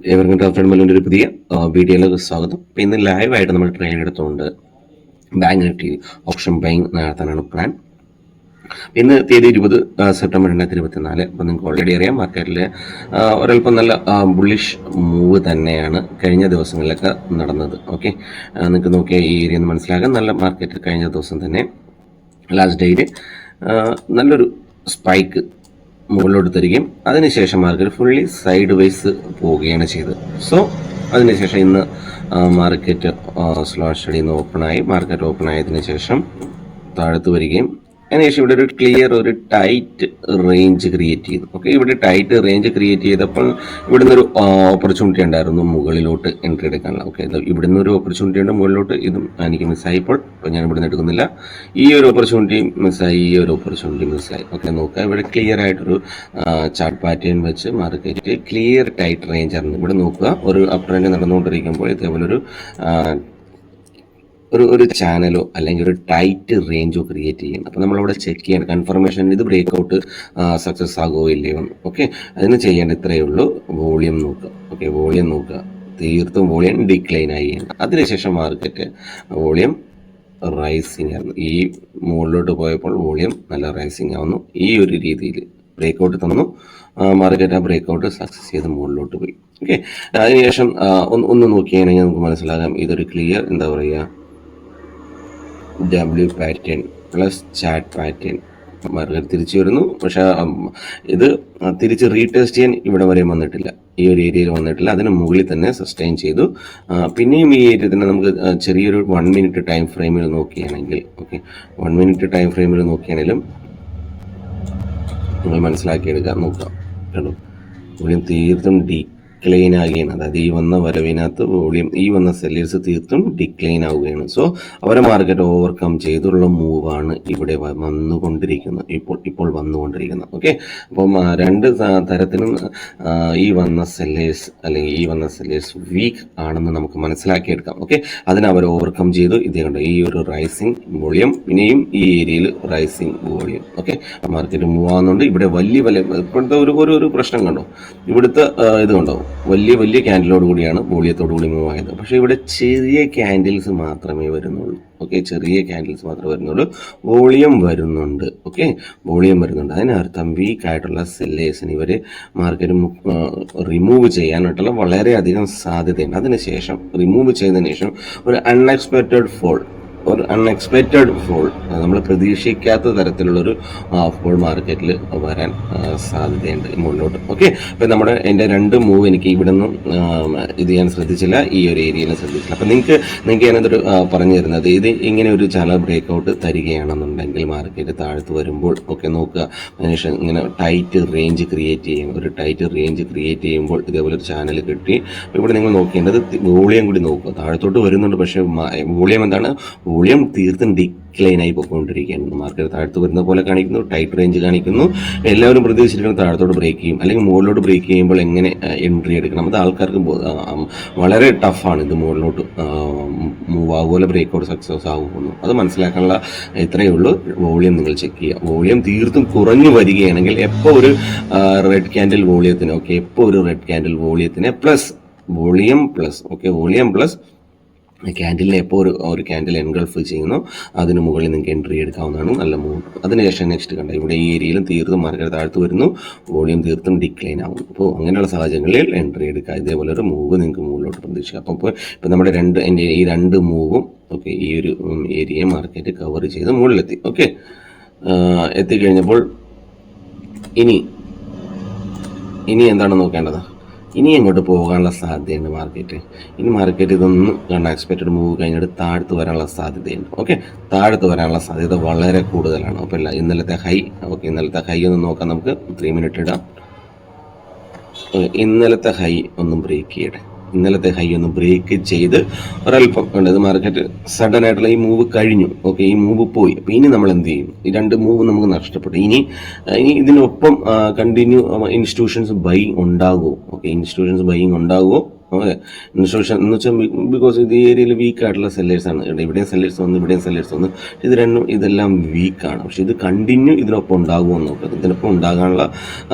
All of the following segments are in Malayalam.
ഏവർക്കും ട്രാഫിക് മെല്ലിൻ്റെ ഒരു പുതിയ വീഡിയോയിലേക്ക് സ്വാഗതം. അപ്പോൾ ഇന്ന് ലൈവായിട്ട് നമ്മൾ ട്രെയിൻ എടുത്തുകൊണ്ട് ബാങ്ക് നിഫ്റ്റി ഓപ്ഷൻ ബൈങ് നടത്താനാണ് പ്ലാൻ. ഇന്ന് തീയതി 20 സെപ്റ്റംബർ 2024. അപ്പോൾ നിങ്ങൾക്ക് ഓൾറെഡി അറിയാം മാർക്കറ്റിൽ ഒരല്പം നല്ല ബുള്ളിഷ് മൂവ് തന്നെയാണ് കഴിഞ്ഞ ദിവസങ്ങളിലൊക്കെ നടന്നത്. ഓക്കെ, നിങ്ങൾക്ക് നോക്കിയാൽ ഈ ഏരിയ ഒന്ന് മനസ്സിലാക്കാം. നല്ല മാർക്കറ്റ് കഴിഞ്ഞ ദിവസം തന്നെ ലാസ്റ്റ് ഡേയിൽ നല്ലൊരു സ്പൈക്ക് മുകളിലോട്ട് തരികയും അതിനുശേഷം മാർക്കറ്റ് ഫുള്ളി സൈഡ് വൈസ് പോവുകയാണ് ചെയ്തത്. സോ അതിനുശേഷം ഇന്ന് മാർക്കറ്റ് സ്ലോ സ്റ്റഡിയിൽ നിന്ന് ഓപ്പണായി. മാർക്കറ്റ് ഓപ്പൺ ആയതിനു ശേഷം താഴത്ത് വരികയും അതിനുശേഷം ഇവിടെ ഒരു ക്ലിയർ ഒരു ടൈറ്റ് റേഞ്ച് ക്രിയേറ്റ് ചെയ്തു. ഓക്കെ, ഇവിടെ ടൈറ്റ് റേഞ്ച് ക്രിയേറ്റ് ചെയ്തപ്പോൾ ഇവിടുന്ന് ഒരു ഓപ്പർച്യൂണിറ്റി ഉണ്ടായിരുന്നു മുകളിലോട്ട് എൻട്രി എടുക്കാനുള്ള. ഓക്കെ, ഇവിടുന്ന് ഒരു ഓപ്പർച്യൂണിറ്റി ഉണ്ട് മുകളിലോട്ട്. ഇതും എനിക്ക് മിസ്സായിപ്പോൾ ഞാൻ ഇവിടുന്ന് എടുക്കുന്നില്ല. ഈ ഒരു ഓപ്പർച്യൂണിറ്റി മിസ്സായി, ഈ ഒരു ഓപ്പർച്യൂണിറ്റി മിസ്സായി. ഓക്കെ, നോക്കുക ഇവിടെ ക്ലിയർ ആയിട്ടൊരു ചാർട്ട് പാറ്റേൺ വെച്ച് മാർക്കറ്റ് ക്ലിയർ ടൈറ്റ് റേഞ്ച് ആണ്. ഇവിടെ നോക്കുക, ഒരു അപ് ട്രെൻഡ് നടന്നുകൊണ്ടിരിക്കുമ്പോൾ ഇതേപോലെ ഒരു ചാനലോ അല്ലെങ്കിൽ ഒരു ടൈറ്റ് റേഞ്ചോ ക്രിയേറ്റ് ചെയ്യണം. അപ്പോൾ നമ്മളവിടെ ചെക്ക് ചെയ്യണം കൺഫർമേഷൻ ഇത് ബ്രേക്ക് ഔട്ട് സക്സസ് ആകുമോ ഇല്ലയോ. ഓക്കെ, അതിന് ചെയ്യേണ്ട ഇത്രയേ ഉള്ളൂ. വോളിയം നോക്കുക. ഓക്കെ, വോളിയം നോക്കുക. തീർത്തും വോളിയം ഡിക്ലൈൻ ആയി. അതിനുശേഷം മാർക്കറ്റ് വോളിയം റൈസിങ് ആയിരുന്നു. ഈ മുകളിലോട്ട് പോയപ്പോൾ വോളിയം നല്ല റൈസിങ് ആവുന്നു. ഈ ഒരു രീതിയിൽ ബ്രേക്ക് ഔട്ട് തന്നു. മാർക്കറ്റ് ആ ബ്രേക്ക് ഔട്ട് സക്സസ് ചെയ്ത് മുകളിലോട്ട് പോയി. ഓക്കെ, അതിനുശേഷം ഒന്ന് നോക്കിയാണെങ്കിൽ നമുക്ക് മനസ്സിലാകാം ഇതൊരു ക്ലിയർ എന്താ പറയുക W pattern plus chat pattern market തിരിച്ചു വരുന്നു. പക്ഷേ ഇത് തിരിച്ച് റീടെസ്റ്റ് ചെയ്യാൻ ഇവിടെ വരെ വന്നിട്ടില്ല, ഈ ഒരു ഏരിയയിൽ വന്നിട്ടില്ല. അതിന് മുകളിൽ തന്നെ സസ്റ്റെയിൻ ചെയ്തു. പിന്നെയും ഈ ഏരിയ തന്നെ നമുക്ക് ചെറിയൊരു 1 മിനിറ്റ് ടൈം ഫ്രെയിമിൽ നോക്കുകയാണെങ്കിൽ, ഓക്കെ 1 മിനിറ്റ് ടൈം ഫ്രെയിമിൽ നോക്കുകയാണെങ്കിലും നിങ്ങൾ മനസ്സിലാക്കിയെടുക്കാൻ നോക്കാം. കണ്ടോ, വോളിയം തീർത്തും ഡിക്ലൈൻ ആകുകയാണ്. അതായത് ഈ വന്ന വരവിനകത്ത് വോളിയം ഈ വന്ന സെല്ലേഴ്സ് തീർത്തും ഡിക്ലൈൻ ആവുകയാണ്. സോ അവരെ മാർക്കറ്റ് ഓവർകം ചെയ്തുള്ള മൂവാണ് ഇവിടെ വന്നുകൊണ്ടിരിക്കുന്നത്, ഇപ്പോൾ വന്നുകൊണ്ടിരിക്കുന്നത്. ഓക്കെ, അപ്പം രണ്ട് തരത്തിലും ഈ വന്ന സെല്ലേഴ്സ് അല്ലെങ്കിൽ ഈ വന്ന സെല്ലേഴ്സ് വീക്ക് ആണെന്ന് നമുക്ക് മനസ്സിലാക്കിയെടുക്കാം. ഓക്കെ, അതിന് അവർ ഓവർകം ചെയ്തു. ഇതേ കണ്ടോ, ഈ ഒരു റൈസിങ് വോളിയം, പിന്നെയും ഈ ഏരിയയിൽ rising volume. Okay, market move ആവുന്നുണ്ട്. ഇവിടെ ഇപ്പോഴത്തെ ഒരു പ്രശ്നം കണ്ടോ, ഇവിടുത്തെ ഇത് കണ്ടോ, വലിയ ക്യാൻഡിലോട് കൂടിയാണ് വോളിയത്തോടു കൂടി മൂവ് ആയത്. പക്ഷേ ഇവിടെ ചെറിയ ക്യാൻഡിൽസ് മാത്രമേ വരുന്നുള്ളൂ. ഓക്കെ, ചെറിയ ക്യാൻഡിൽസ് മാത്രമേ വരുന്നുള്ളൂ. വോളിയം വരുന്നുണ്ട്. ഓക്കെ, വോളിയം വരുന്നുണ്ട്. അതിനർത്ഥം വീക്ക് ആയിട്ടുള്ള സെല്ലേഴ്സിന് ഇവർ മാർക്കറ്റ് റിമൂവ് ചെയ്യാനായിട്ടുള്ള വളരെയധികം സാധ്യതയുണ്ട്. അതിനുശേഷം റിമൂവ് ചെയ്തതിനു ശേഷം ഒരു അൺഎക്സ്പെക്റ്റഡ് ഫോൾ നമ്മൾ പ്രതീക്ഷിക്കാത്ത തരത്തിലുള്ളൊരു ഫോൾ മാർക്കറ്റിൽ വരാൻ സാധ്യതയുണ്ട് മുകളിലോട്ട്. ഓക്കെ, അപ്പം എൻ്റെ രണ്ട് മൂവ് എനിക്ക് ഇവിടെ നിന്നും ഇത് ഞാൻ ശ്രദ്ധിച്ചില്ല, ഈ ഒരു ഏരിയയിൽ ശ്രദ്ധിച്ചില്ല. അപ്പം നിങ്ങൾക്ക് ഞാനതൊരു പറഞ്ഞു തരുന്നത്, ഇത് ഇങ്ങനെ ഒരു ചില ബ്രേക്ക് ഔട്ട് തരികയാണെന്നുണ്ടെങ്കിൽ മാർക്കറ്റ് താഴ്ത്ത് വരുമ്പോൾ ഒക്കെ നോക്കുക, അതിനുശേഷം ഇങ്ങനെ ടൈറ്റ് റേഞ്ച് ക്രിയേറ്റ് ചെയ്യും. ഒരു ടൈറ്റ് റേഞ്ച് ക്രിയേറ്റ് ചെയ്യുമ്പോൾ ഇതേപോലെ ഒരു ചാനൽ കിട്ടി. അപ്പോൾ ഇവിടെ നിങ്ങൾ നോക്കേണ്ടത് വോളിയം കൂടി നോക്കുക. താഴത്തോട്ട് വരുന്നുണ്ട്, പക്ഷേ വോളിയം എന്താണ്, വോളിയം തീർത്തും ഡിക്ലൈൻ ആയി പോയിക്കൊണ്ടിരിക്കുകയാണ്. മാർക്കറ്റ് താഴത്ത് വരുന്ന പോലെ കാണിക്കുന്നു, ടൈറ്റ് റേഞ്ച് കാണിക്കുന്നു. എല്ലാവരും പ്രതീക്ഷിച്ചിരിക്കുന്നത് താഴത്തോട്ട് ബ്രേക്ക് ചെയ്യും അല്ലെങ്കിൽ മുകളിലോട്ട് ബ്രേക്ക് ചെയ്യുമ്പോൾ എങ്ങനെ എൻട്രി എടുക്കണം, അത് ആൾക്കാർക്ക് വളരെ ടഫാണ്. ഇത് മുകളിലോട്ട് മൂവ് ആകുമല്ലോ, ബ്രേക്ക് ഔട്ട് സക്സസ് ആകുന്നു, അത് മനസ്സിലാക്കാനുള്ള ഇത്രയേ ഉള്ളൂ. വോളിയം നിങ്ങൾ ചെക്ക് ചെയ്യുക. വോളിയം തീർത്തും കുറഞ്ഞു വരികയാണെങ്കിൽ എപ്പോൾ ഒരു റെഡ് ക്യാൻഡിൽ വോളിയത്തിന്, ഓക്കെ എപ്പോൾ ഒരു റെഡ് ക്യാൻഡിൽ വോളിയത്തിന് plus volume plus, okay volume plus ക്യാൻഡിലിനെ എപ്പോൾ ഒരു ക്യാൻഡിൽ എൻഗൾഫ് ചെയ്യുന്നു അതിന് മുകളിൽ നിങ്ങൾക്ക് എൻട്രി എടുക്കാവുന്നതാണ്. നല്ല മൂവ്. അതിനുശേഷം നെക്സ്റ്റ് കണ്ട ഇവിടെ ഈ ഏരിയയിലും തീർത്തും മാർക്കറ്റ് താഴ്ത്തു വരുന്നു, വോളിയം തീർത്തും ഡിക്ലൈൻ ആകും. അപ്പോൾ അങ്ങനെയുള്ള സാഹചര്യങ്ങളിൽ എൻട്രി എടുക്കുക. ഇതേപോലെ ഒരു മൂവ് നിങ്ങൾക്ക് മുകളിലോട്ട് പ്രതീക്ഷിക്കാം. അപ്പോൾ ഇപ്പോൾ നമ്മുടെ ഈ രണ്ട് മൂവും ഓക്കെ ഈ ഒരു ഏരിയയെ മാർക്കറ്റ് കവർ ചെയ്ത് മുകളിലെത്തി. ഓക്കെ, എത്തിക്കഴിഞ്ഞപ്പോൾ ഇനി എന്താണ് നോക്കേണ്ടത്, ഇനി എങ്ങോട്ട് പോകാനുള്ള സാധ്യതയുണ്ട് മാർക്കറ്റ്. ഇനി മാർക്കറ്റ് ഇതൊന്നും അൺഎക്സ്പെക്റ്റഡ് മൂവ് കഴിഞ്ഞിട്ട് താഴ്ത്ത് വരാനുള്ള സാധ്യതയുണ്ട്. ഓക്കെ, താഴ്ത്ത് വരാനുള്ള സാധ്യത വളരെ കൂടുതലാണ്. അപ്പോൾ ഇന്നലത്തെ ഹൈ, ഓക്കെ ഇന്നലത്തെ ഹൈ ഒന്ന് നോക്കാം നമുക്ക്. 3 മിനിറ്റ് ഇടാം. ഇന്നലത്തെ ഹൈ ഒന്നും ബ്രേക്ക് ചെയ്യട്ടെ. ഇന്നലത്തെ ഹൈ ഒന്ന് ബ്രേക്ക് ചെയ്ത് ഒരല്പം കണ്ടത് മാർക്കറ്റ് സഡൻ ആയിട്ടുള്ള ഈ മൂവ് കഴിഞ്ഞു. ഓക്കെ, ഈ മൂവ് പോയി. അപ്പോൾ ഇനി നമ്മൾ എന്ത് ചെയ്യും, ഈ രണ്ട് മൂവ് നമുക്ക് നഷ്ടപ്പെട്ടു. ഇനി ഇതിനൊപ്പം കണ്ടിന്യൂ ഇൻസ്റ്റിറ്റ്യൂഷൻസ് ബൈയിങ് ഉണ്ടാകുമോ, ഓക്കെ ഇൻസ്റ്റിറ്റ്യൂഷൻസ് ബൈയിങ് ഉണ്ടാകുമോ ഓക്കെ. ഇൻസ്റ്റിറ്റ്യൂഷൻ എന്ന് വെച്ചാൽ ബിക്കോസ് ഇത് ഈ ഏരിയയിൽ വീക്കായിട്ടുള്ള സെല്ലേഴ്സാണ്. ഇവിടെയും സെല്ലേഴ്സ് വന്നു, ഇവിടെയും സെല്ലേഴ്സ് വന്നു. ഇത് രണ്ടും ഇതെല്ലാം വീക്കാണ്. പക്ഷെ ഇത് കണ്ടിന്യൂ ഇതിനൊപ്പം ഉണ്ടാകുമെന്ന് നോക്കുക. ഇതിനൊപ്പം ഉണ്ടാകാനുള്ള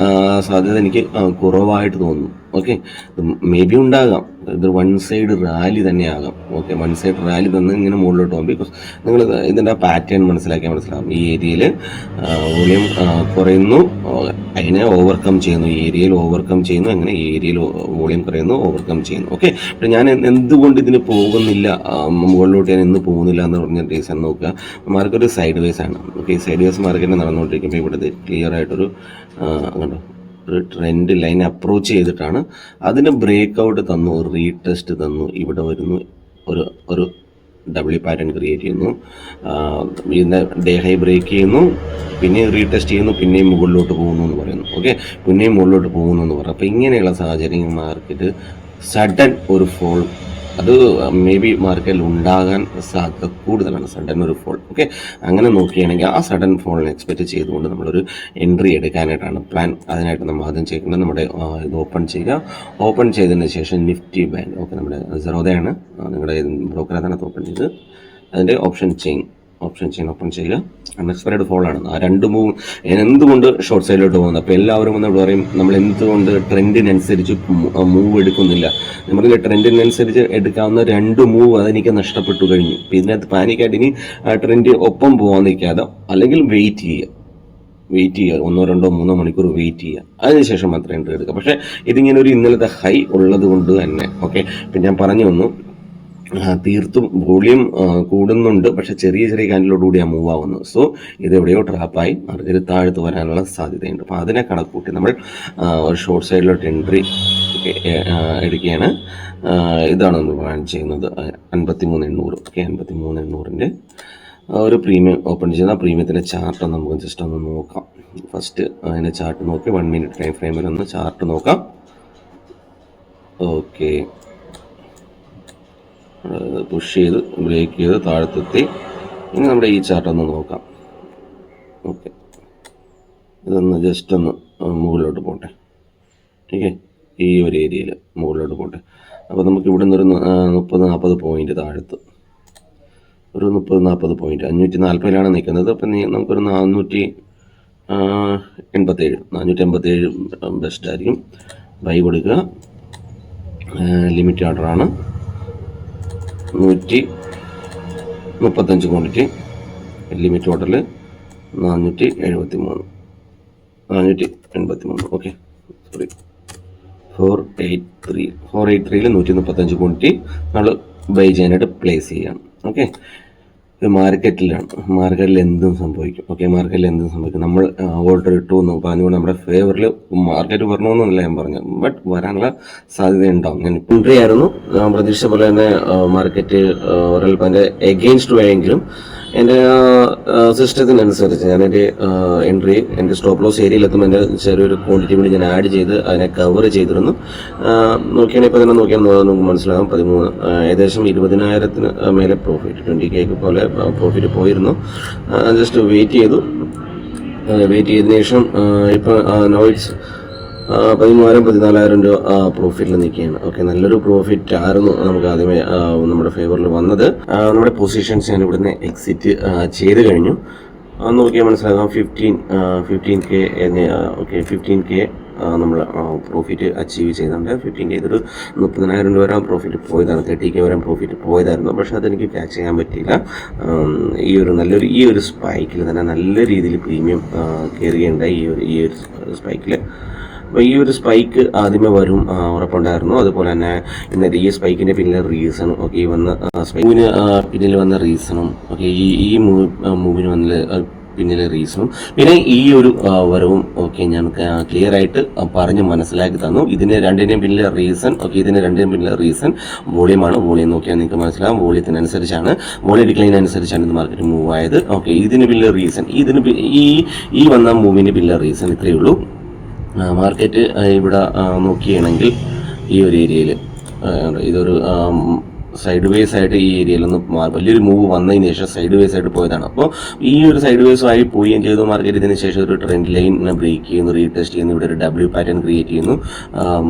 സാധ്യത എനിക്ക് കുറവായിട്ട് തോന്നുന്നു. ഓക്കെ, മേ ബി ഉണ്ടാകാം. ഇത് വൺ സൈഡ് റാലി തന്നെ ആകാം. ഓക്കെ, വൺ സൈഡ് റാലി തന്നെ ഇങ്ങനെ മുകളിലോട്ട് പോകും. ബിക്കോസ് നിങ്ങൾ ഇതിൻ്റെ പാറ്റേൺ മനസ്സിലാക്കിയാൽ മനസ്സിലാവും. ഈ ഏരിയയിൽ വോളിയം കുറയുന്നു, അതിനെ ഓവർകം ചെയ്യുന്നു. ഈ ഏരിയയിൽ ഓവർകം ചെയ്യുന്നു, അങ്ങനെ ഈ ഏരിയയിൽ വോളിയം കുറയുന്നു, ഓവർകം ചെയ്യുന്നു. ഓക്കെ, പക്ഷേ ഞാൻ എന്തുകൊണ്ട് ഇതിന് പോകുന്നില്ല, മുകളിലോട്ട് ഞാൻ ഇന്ന് പോകുന്നില്ല എന്ന് പറഞ്ഞ റീസൺ നോക്കുക. മാർക്കറ്റ് സൈഡ് വേസ് ആണ്. ഓക്കെ, സൈഡ് വേസ് മാർക്കറ്റ് നടന്നുകൊണ്ടിരിക്കുമ്പോൾ ഇവിടെ ക്ലിയർ ആയിട്ടൊരു കണ്ടോ ഒരു ട്രെൻഡ് ലൈൻ അപ്രോച്ച് ചെയ്തിട്ടാണ് അതിന് ബ്രേക്ക് ഔട്ട് തന്നു, ഒരു റീടെസ്റ്റ് തന്നു. ഇവിടെ വരുന്നു, ഒരു ഡബ്ല്യു പാറ്റേൺ ക്രിയേറ്റ് ചെയ്യുന്നു, ഇതിൻ്റെ ഡേ ഹൈ ബ്രേക്ക് ചെയ്യുന്നു, പിന്നെയും റീടെസ്റ്റ് ചെയ്യുന്നു, പിന്നെയും മുകളിലോട്ട് പോകുന്നു എന്ന് പറയുന്നു. ഓക്കെ, പിന്നെയും മുകളിലോട്ട് പോകുന്നു എന്ന് പറയും. അപ്പോൾ ഇങ്ങനെയുള്ള സാഹചര്യം മാർക്കറ്റ് സഡൻ ഒരു ഫോൾ, അത് മേ ബി മാർക്കറ്റിൽ ഉണ്ടാകാൻ സാധ്യത കൂടുതലാണ്. സഡൻ ഒരു ഫോൾ. ഓക്കെ, അങ്ങനെ നോക്കുകയാണെങ്കിൽ ആ സഡൻ ഫോളിനെ എക്സ്പെക്റ്റ് ചെയ്തുകൊണ്ട് നമ്മളൊരു എൻട്രി എടുക്കാനായിട്ടാണ് പ്ലാൻ. അതിനായിട്ട് നമ്മൾ ആദ്യം ചെയ്യുന്നത് നമ്മുടെ ഇത് ഓപ്പൺ ചെയ്യുക. ഓപ്പൺ ചെയ്തതിന് ശേഷം നിഫ്റ്റി ബാങ്ക്, ഓക്കെ, നമ്മുടെ സെറോദയാണ്, നിങ്ങളുടെ ബ്രോക്കർ അതിനകത്ത് ഓപ്പൺ ചെയ്ത് അതിൻ്റെ ഓപ്ഷൻ ചെയിൻ ഓപ്പൺ ചെയ്യുക. അൺഎക്സ്പെക്റ്റഡ് ഫോളാണ്. ആ രണ്ട് മൂവ് എന്തുകൊണ്ട് ഷോർട്ട് സൈഡിലോട്ട് പോകുന്നത്. അപ്പോൾ എല്ലാവരും വന്നിട്ട് പറയും നമ്മൾ എന്തുകൊണ്ട് ട്രെൻഡിനനുസരിച്ച് മൂവ് എടുക്കുന്നില്ല. നമ്മൾ ട്രെൻഡിനനുസരിച്ച് എടുക്കാവുന്ന രണ്ട് മൂവ് അതെനിക്ക് നഷ്ടപ്പെട്ടു കഴിഞ്ഞു. അപ്പോൾ ഇതിനകത്ത് പാനിക്കായിട്ട് ഇനി ട്രെൻഡ് ഒപ്പം പോകാൻ നിൽക്കാതെ അല്ലെങ്കിൽ വെയിറ്റ് ചെയ്യുക, 1, 2, 3 മണിക്കൂർ വെയിറ്റ് ചെയ്യുക. അതിനുശേഷം മാത്രമേ എൻട്രി എടുക്കുക. പക്ഷേ ഇതിങ്ങനെ ഒരു ഇന്നലത്തെ ഹൈ ഉള്ളത് കൊണ്ട് തന്നെ ഓക്കെ, ഇപ്പം ഞാൻ പറഞ്ഞു വന്നു തീർത്തും വോളിയം കൂടുന്നുണ്ട്, പക്ഷെ ചെറിയ ക്യാൻഡിലോടുകൂടി ആ മൂവ് ആവുന്നു. സോ ഇത് എവിടെയോ ട്രാപ്പായി മാർക്കറ്റ് താഴത്ത് വരാനുള്ള സാധ്യതയുണ്ട്. അപ്പോൾ അതിനെ കണക്കൂട്ടി നമ്മൾ ഒരു ഷോർട്ട് സൈഡിലോട്ട് എൻട്രി എടുക്കുകയാണ്. ഇതാണ് നമ്മൾ പ്ലാൻ ചെയ്യുന്നത്. 53,800. ഓക്കെ, 53,800ൻ്റെ ഒരു പ്രീമിയം ഓപ്പൺ ചെയ്യുന്ന പ്രീമിയത്തിൻ്റെ ചാർട്ട് നമുക്ക് ജസ്റ്റ് ഒന്ന് നോക്കാം. ഫസ്റ്റ് അതിൻ്റെ ചാർട്ട് നോക്കി 1 മിനിറ്റ് ടൈം ഫ്രെയിമിൽ ഒന്ന് ചാർട്ട് നോക്കാം. ഓക്കെ, പുഷ് ചെയ്ത് ബ്രേക്ക് ചെയ്ത് താഴത്തെത്തി. ഇനി നമ്മുടെ ഈ ചാർട്ട് ഒന്ന് നോക്കാം. ഓക്കെ, ഇതൊന്ന് ജസ്റ്റ് ഒന്ന് മുകളിലോട്ട് പോട്ടെ. ഓക്കെ, ഈ ഒരു ഏരിയയിൽ മുകളിലോട്ട് പോട്ടെ. അപ്പോൾ നമുക്ക് ഇവിടെ നിന്നൊരു 30-40 പോയിന്റ് താഴത്ത്, ഒരു 30-40 പോയിന്റ് 540 നിൽക്കുന്നത്. അപ്പം നമുക്കൊരു 487 ബെസ്റ്റായിരിക്കും. ബൈ കൊടുക്കുക. ലിമിറ്റ് ഓർഡറാണ്. 135 ക്വാണ്ടിറ്റി. ലിമിറ്റ് ഓർഡറിൽ 483. ഓക്കെ, സോറി, 483ൽ 135 ക്വാണ്ടിറ്റി നമ്മൾ ബൈ ചെയ്യാനായിട്ട് പ്ലേസ് ചെയ്യണം. ഓക്കെ, മാർക്കറ്റിൽ എന്തും സംഭവിക്കും. ഓക്കെ, മാർക്കറ്റിൽ എന്തും സംഭവിക്കും. നമ്മൾ ഓൾഡർ ഇട്ടു എന്ന് പറഞ്ഞുകൊണ്ട് നമ്മുടെ ഫേവറിൽ മാർക്കറ്റ് വരണമെന്നല്ല ഞാൻ പറഞ്ഞു, ബട്ട് വരാനുള്ള സാധ്യത ഉണ്ടാവും. ഞാൻ എൻട്രി ആയിരുന്നു പ്രതീക്ഷ പോലെ തന്നെ മാർക്കറ്റ് ഒരൽപ്പം എൻ്റെ എഗെയിൻസ്റ്റ് വേയെങ്കിലും എൻ്റെ സിസ്റ്റത്തിനനുസരിച്ച് ഞാൻ എൻ്റെ എൻട്രി എൻ്റെ സ്റ്റോപ്പ് ലോസ് ഏരിയയിലെത്തുമ്പോൾ എൻ്റെ ചെറിയൊരു ക്വാണ്ടിറ്റി കൂടി ഞാൻ ആഡ് ചെയ്ത് അതിനെ കവർ ചെയ്തിരുന്നു. നോക്കിയാണെങ്കിൽ ഇപ്പോൾ തന്നെ നോക്കിയാൽ നമുക്ക് മനസ്സിലാകും 13 ഏകദേശം 20,000 മേലെ പ്രോഫിറ്റ് 20K പോലെ പ്രോഫിറ്റ് പോയിരുന്നു. ജസ്റ്റ് വെയിറ്റ് ചെയ്തതിനു ശേഷം ഇപ്പോൾ നോയിറ്റ്സ് 13,000-14,000 രൂപ പ്രോഫിറ്റിൽ നിൽക്കുകയാണ്. ഓക്കെ, നല്ലൊരു പ്രോഫിറ്റ് ആയിരുന്നു നമുക്ക് ആദ്യമേ നമ്മുടെ ഫേവറിൽ വന്നത്. നമ്മുടെ പൊസിഷൻസ് ഞാൻ ഇവിടുന്ന് എക്സിറ്റ് ചെയ്ത് കഴിഞ്ഞു. നോക്കിയാൽ മനസ്സിലാകാം 15K ഓക്കെ 15K നമ്മൾ പ്രോഫിറ്റ് അച്ചീവ് ചെയ്തിട്ടുണ്ട്. 15K ഇതൊരു 30,000 രൂപ വരെ പ്രോഫിറ്റ് പോയതാണ്, 30K വരെ പ്രോഫിറ്റ് പോയതായിരുന്നു. പക്ഷെ അതെനിക്ക് ക്യാച്ച് ചെയ്യാൻ പറ്റിയില്ല. ഈ ഒരു സ്പൈക്കിൽ തന്നെ നല്ല രീതിയിൽ പ്രീമിയം കയറുകയുണ്ടായി. ഈ ഒരു സ്പൈക്കിൽ. അപ്പോൾ ഈ ഒരു സ്പൈക്ക് ആദ്യമേ വരും ഉറപ്പുണ്ടായിരുന്നു. അതുപോലെ തന്നെ ഇന്നത്തെ ഈ സ്പൈക്കിൻ്റെ പിന്നിലെ റീസണും ഓക്കെ, ഈ വന്ന സ്പൈക്കിന് പിന്നിൽ വന്ന റീസണും ഓക്കെ, ഈ മൂവിന് പിന്നിലെ റീസണും പിന്നെ ഈ ഒരു വരവും ഓക്കെ ഞാൻ ക്ലിയർ ആയിട്ട് പറഞ്ഞ് മനസ്സിലാക്കി തന്നു. രണ്ടിൻ്റെയും പിന്നിലെ റീസൺ ഓക്കെ, റീസൺ വോളിയമാണ്. വോളിയം നോക്കിയാൽ നിങ്ങൾക്ക് മനസ്സിലാവും. വോളിയത്തിനനുസരിച്ചാണ്, വോളിയം ഡിക്ലൈനനുസരിച്ചാണ് ഇത് മാർക്കറ്റ് മൂവ് ആയത്. ഓക്കെ, ഇതിന് പിന്നിലെ റീസൺ ഈ വന്ന മൂവിൻ്റെ പിന്നിലെ റീസൺ ഇത്രയേ ഉള്ളൂ. മാർക്കറ്റ് ഇവിടെ നോക്കുകയാണെങ്കിൽ ഈ ഒരു ഏരിയയിൽ ഇതൊരു സൈഡ് വേസ് ആയിട്ട് ഈ ഏരിയയിലൊന്ന് വലിയൊരു മൂവ് വന്നതിന് ശേഷം സൈഡ് വേസ് ആയിട്ട് പോയതാണ്. അപ്പോൾ ഈ ഒരു സൈഡ് വേസ് ആയി പോവുകയും ചെയ്തു. മാർക്കറ്റ് ഇതിന് ശേഷം ഒരു ട്രെൻഡ് ലൈൻ ബ്രേക്ക് ചെയ്യുന്നു, റീടെസ്റ്റ് ചെയ്യുന്നു, ഇവിടെ ഒരു ഡബ്ല്യു പാറ്റേൺ ക്രിയേറ്റ് ചെയ്യുന്നു.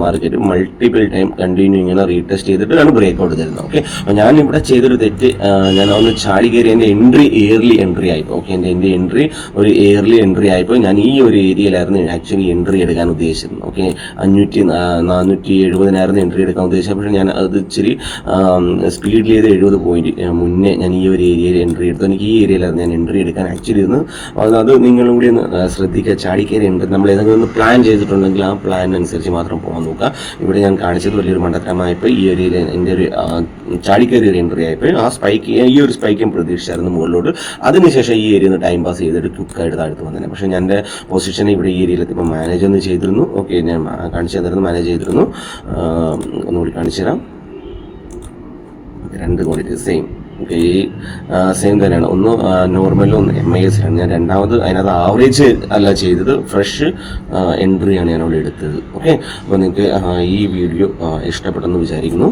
മാർക്കറ്റ് മൾട്ടിപ്പിൾ ടൈം കണ്ടിന്യൂ ഇങ്ങനെ റീടെസ്റ്റ് ചെയ്തിട്ടാണ് ബ്രേക്ക് ഔട്ട് തരുന്നത്. ഓക്കെ, അപ്പോൾ ഞാൻ ഇവിടെ ചെയ്തൊരു തെറ്റ്, ഞാൻ ഒന്ന് ചാടി കയറി എൻ്റെ എൻട്രി എയർലി എൻട്രി ആയിപ്പോൾ. ഓക്കെ, എൻ്റെ എൻട്രി ഒരു എയർലി എൻട്രി ആയപ്പോൾ ഞാൻ ഈ ഒരു ഏരിയയിലായിരുന്നു ആക്ച്വലി എൻട്രി എടുക്കാൻ ഉദ്ദേശിച്ചിരുന്നത്. ഓക്കെ, 470 എൻട്രി എടുക്കാൻ ഉദ്ദേശിച്ചത്. പക്ഷേ ഞാൻ അത് ഇച്ചിരി സ്പീഡിൽ ചെയ്ത് 70 പോയിന്റ് മുന്നേ ഞാൻ ഈ ഒരു ഏരിയയിൽ എൻട്രി എടുത്തു. എനിക്ക് ഈ ഏരിയയിലായിരുന്നു ഞാൻ എൻട്രി എടുക്കാൻ ആക്ച്വലി ഇരുന്ന്. അത് നിങ്ങളും കൂടി ഒന്ന് ശ്രദ്ധിക്കുക. ചാടിക്കയറി എൻട്രി നമ്മൾ ഏതെങ്കിലും ഒന്ന് പ്ലാൻ ചെയ്തിട്ടുണ്ടെങ്കിൽ ആ പ്ലാൻ അനുസരിച്ച് മാത്രം പോകാൻ നോക്കുക. ഇവിടെ ഞാൻ കാണിച്ചത് വലിയൊരു മണ്ടത്തരമായപ്പോൾ ഈ ഒരു എൻ്റെ ഒരു ചാടിക്കയറി ഒരു എൻട്രി ആയപ്പോൾ ഈ ഒരു സ്പൈക്കും പ്രതീക്ഷിച്ചായിരുന്നു മുകളിലോട്ട്. അതിനുശേഷം ഈ ഏരിയയിൽ നിന്ന് ടൈം പാസ് ചെയ്തിട്ട് ക്വിക്കായിട്ട് താഴ്ത്തു വന്നേനെ. പക്ഷേ ഞാൻ എൻ്റെ പൊസിഷൻ ഇവിടെ ഈ ഏരിയയിലെത്തിയപ്പോൾ മാനേജ് ഒന്ന് ചെയ്തിരുന്നു. ഓക്കെ, ഞാൻ കാണിച്ചു തന്നിരുന്നു, മാനേജ് ചെയ്തിരുന്നു. ഒന്നുകൂടി കാണിച്ചു തരാം. രണ്ട് ക്വാളിറ്റി സെയിം. ഓക്കെ, സെയിം തന്നെയാണ്. ഒന്ന് നോർമലും ഒന്ന് MIS ആണ്. ഞാൻ രണ്ടാമത് അതിനകത്ത് ആവറേജ് അല്ല ചെയ്തത്, ഫ്രഷ് എൻട്രിയാണ് ഞാൻ അവിടെ എടുത്തത്. ഓക്കെ, അപ്പോൾ നിങ്ങൾക്ക് ഈ വീഡിയോ ഇഷ്ടപ്പെട്ടെന്ന് വിചാരിക്കുന്നു.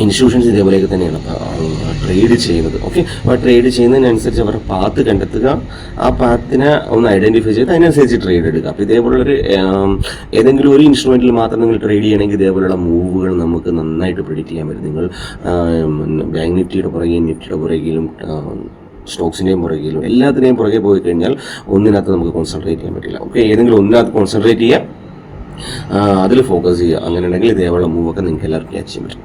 ഇൻസ്റ്റിറ്റ്യൂഷൻസ് ഇതേപോലെയൊക്കെ തന്നെയാണ് ട്രേഡ് ചെയ്യുന്നത്. ഓക്കെ, അപ്പോൾ ട്രേഡ് ചെയ്യുന്നതിനനുസരിച്ച് അവരുടെ പാത്ത് കണ്ടെത്തുക, ആ പാത്തിനെ ഒന്ന് ഐഡന്റിഫൈ ചെയ്ത് അതിനനുസരിച്ച് ട്രേഡ് എടുക്കുക. അപ്പോൾ ഇതേപോലുള്ളൊരു ഏതെങ്കിലും ഒരു ഇൻസ്ട്രുമെന്റിൽ മാത്രം നിങ്ങൾ ട്രേഡ് ചെയ്യണമെങ്കിൽ ഇതേപോലുള്ള മൂവുകൾ നമുക്ക് നന്നായിട്ട് പ്രെഡിക്റ്റ് ചെയ്യാൻ പറ്റും. നിങ്ങൾ ബാങ്ക് നിഫ്റ്റിയുടെ പുറകെയും നിഫ്റ്റിയുടെ പുറകിലും സ്റ്റോക്സിൻ്റെയും പുറകിലും എല്ലാത്തിനെയും പുറകെ പോയി കഴിഞ്ഞാൽ ഒന്നിനകത്ത് നമുക്ക് കോൺസെൻട്രേറ്റ് ചെയ്യാൻ പറ്റില്ല. ഓക്കെ, ഏതെങ്കിലും ഒന്നിനകത്ത് കോൺസെൻട്രേറ്റ് ചെയ്യുക, അതിൽ ഫോക്കസ് ചെയ്യുക. അങ്ങനെ ഉണ്ടെങ്കിൽ ഇതേപോലുള്ള മൂവൊക്കെ നിങ്ങൾക്ക് എല്ലാവർക്കും ക്യാച്ച് ചെയ്യാൻ പറ്റും.